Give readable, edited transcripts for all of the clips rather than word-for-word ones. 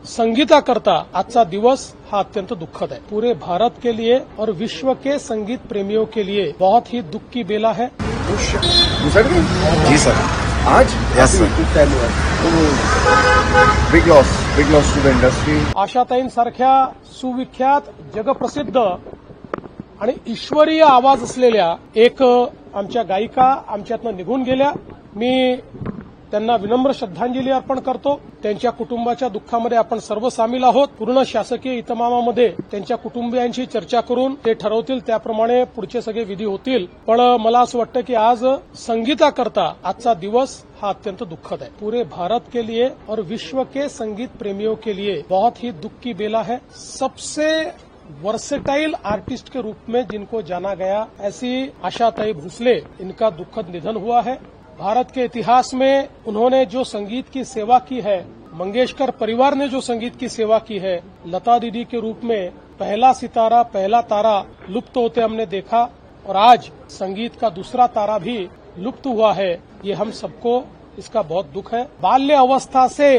संगीता करता आजचा दिवस हा अत्यंत दुखद है। पूरे भारत के लिए और विश्व के संगीत प्रेमियों के लिए बहुत ही दुख की बेला है। जी सर, आज yes sir, big loss to the industry. आशाताईंसारख्या सुविख्यात जगप्रसिद्ध आणि ईश्वरीय आवाज असलेल्या एक आमच्या गायिका आमच्यातनं निघून गेल्या। मी त्यांना विनम्र श्रद्धांजली अर्पण करतो। त्यांच्या कुटुंबाच्या दुःखामध्ये आपण सर्व सामील आहोत। पूर्ण शासकीय इतमामामध्ये त्यांच्या कुटुंबियांशी चर्चा करून ते ठरवतील त्याप्रमाणे पुढचे सगळे विधी होतील। पण मला असं वाटतं की आज संगीता करता आजचा दिवस हा अत्यंत दुखद है। पूरे भारत के लिए और विश्व के संगीत प्रेमियों के लिए बहुत ही दुख की बेला है। सबसे वर्सेटाइल आर्टिस्ट के रूप में जिनको जाना गया ऐसी आशाताई भोसले, इनका दुखद निधन हुआ है। भारत के इतिहास में उन्होंने जो संगीत की सेवा की है, मंगेशकर परिवार ने जो संगीत की सेवा की है, लता दीदी के रूप में पहला सितारा, पहला तारा लुप्त होते हमने देखा और आज संगीत का दूसरा तारा भी लुप्त हुआ है। ये हम सबको इसका बहुत दुख है। बाल्य अवस्था से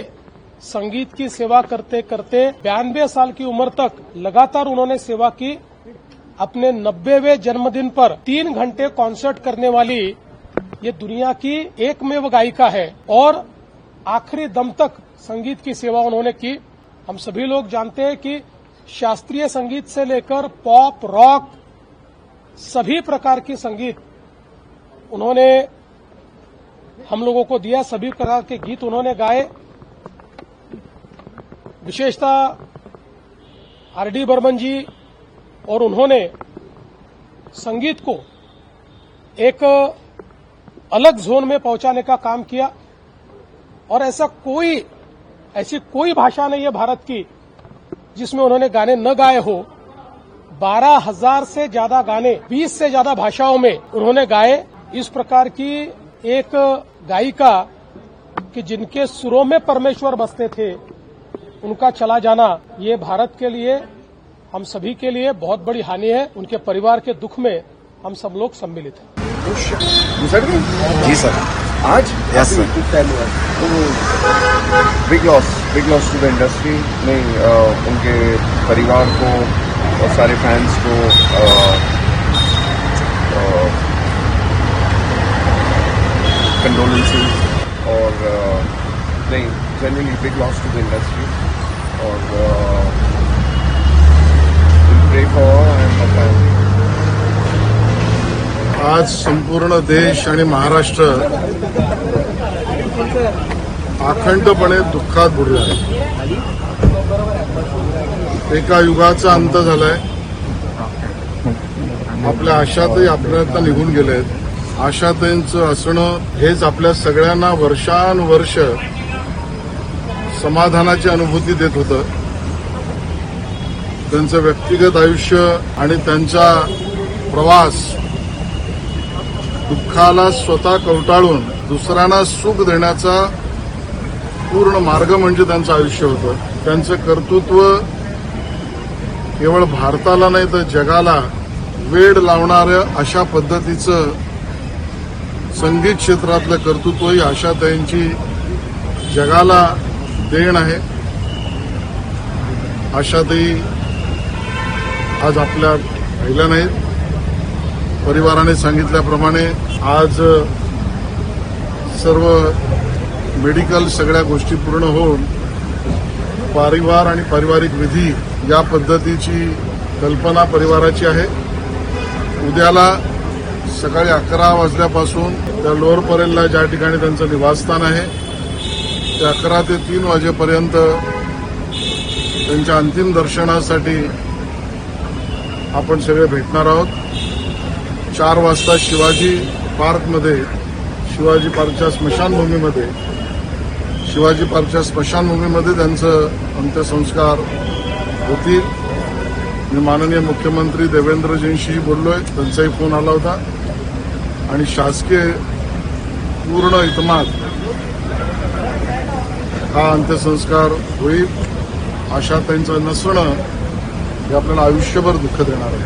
संगीत की सेवा करते करते 92 साल की उम्र तक लगातार उन्होंने सेवा की। अपने 90वें जन्मदिन पर 3 घंटे कॉन्सर्ट करने वाली ये दुनिया की एकमेव गायिका है और आखिरी दम तक संगीत की सेवा उन्होंने की। हम सभी लोग जानते हैं कि शास्त्रीय संगीत से लेकर पॉप, रॉक, सभी प्रकार की संगीत उन्होंने हम लोगों को दिया। सभी प्रकार के गीत उन्होंने गाए। विशेषतः आर.डी. बर्मन जी और उन्होंने संगीत को एक अलग जोन में पहुंचाने का काम किया और ऐसी कोई भाषा नहीं है भारत की जिसमें उन्होंने गाने न गाए हो। 12,000 से ज्यादा गाने 20 से ज्यादा भाषाओं में उन्होंने गाए। इस प्रकार की एक गायिका कि जिनके सुरों में परमेश्वर बसते थे, उनका चला जाना ये भारत के लिए, हम सभी के लिए बहुत बड़ी हानि है। उनके परिवार के दुख में हम सब लोग सम्मिलित हैं। जी सर, आज yes sir, big loss to the industry. नहीं, उनके परिवार को और सारे फैंस को कंडोलेंसेस और नहीं, generally big loss to the industry और प्रे फॉर एंड फैमिली। आज संपूर्ण देश आणि महाराष्ट्र अखंडपणे दुःखात बुडला आहे। एका युगाचा अंत झालाय। आपल्या आशाताई आपल्याला निघून गेलेत। आशाताईंचं असणं हेच आपल्या सगळ्यांना वर्षानुवर्ष समाधानाची अनुभूती देत होतं। त्यांचं व्यक्तिगत आयुष्य आणि त्यांचा प्रवास दुःखाला स्वतः कवटाळून दुसऱ्यांना सुख देण्याचा पूर्ण मार्ग म्हणजे त्यांचं आयुष्य होतं। त्यांचं कर्तृत्व केवळ भारताला नाही तर जगाला वेड लावणाऱ्या अशा पद्धतीचं संगीत क्षेत्रातलं कर्तृत्व ही आशाताईंची जगाला देण आहे। आशाताई आज आपल्या राहिल्या नाहीत। परिवाराने सांगितल्याप्रमाणे आज सर्व मेडिकल सगळ्या गोष्टी पूर्ण होऊन परिवार आणि पारिवारिक विधी या पद्धतीची कल्पना परिवाराची आहे। उद्याला सकाळी 11 वाजल्यापासून त्या लोअर परेलला ज्या ठिकाणी त्यांचं निवासस्थान आहे ते 11 ते 3 वाजेपर्यंत त्यांच्या अंतिम दर्शनासाठी आपण सगळे भेटणार आहोत। 4 वाजता शिवाजी पार्कच्या स्मशानभूमीमध्ये त्यांचं अंत्यसंस्कार होतील। मी माननीय मुख्यमंत्री देवेंद्रजींशी बोललोय, त्यांचाही फोन आला होता आणि शासकीय पूर्ण इतमात हा अंत्यसंस्कार होईल। आशाताईंचं नसणं हे आपल्याला आयुष्यभर दुःख देणार आहे।